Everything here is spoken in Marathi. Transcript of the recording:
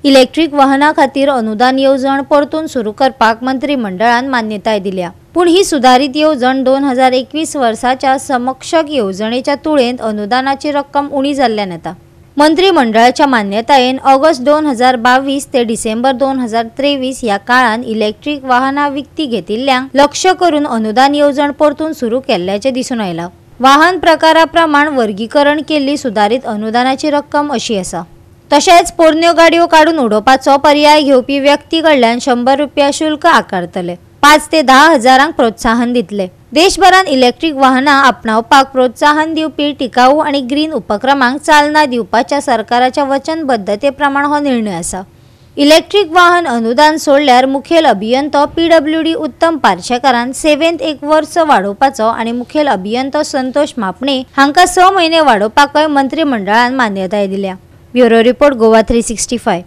इलेक्ट्रिक वाहना खातीर अनुदान येवजण परतून सुरू करपाक मंत्रिमंडळान मान्यताय दिल्या। पूण ही सुधारित येवजण 2021 वर्साच्या समकक्ष येवजणेच्या तुळेंत अनुदानाची रक्कम उणी जाल्ल्यान येता। मंत्रिमंडळाच्या मान्यतायेन ऑगस्ट 2022 ते डिसेंबर 2023 ह्या काळान इलेक्ट्रिक वाहना विकती घेतिल्ल्यांक लक्ष करून अनुदान येवजण परतून सुरू केल्ल्याचे दिसून आयला। वाहन प्रकारा प्रमाण वर्गीकरण केल्ली सुधारित अनुदानाची रक्कम अशी आसा। तशेंच पोरण्यो गाडयो काडून उडोवपाचो पर्याय घेवपी व्यक्ती कडल्यान 100 रुपया शुल्क आकारतले। 5 ते 10 हजारांक प्रोत्साहन दितले। देशभरात इलेक्ट्रिक वाहना आपणावपाक प्रोत्साहन दिवपी टिकाऊ आणि ग्रीन उपक्रमांक चालना दिवपाच्या सरकाराच्या वचनबद्धते प्रमाण हो निर्णय आसा। इलेक्ट्रिक वाहन अनुदान सोडल्यार मुखेल अभियंतो PWD उत्तम पार्शेकारान सेवेंत 1 वर्स वाडोवपाचो आणि मुखेल अभियंतो संतोष मापणे हांका 6 म्हयने वाडोवपाकय मंत्रिमंडळान मान्यताय दिल्या। Bureau report Goa 365।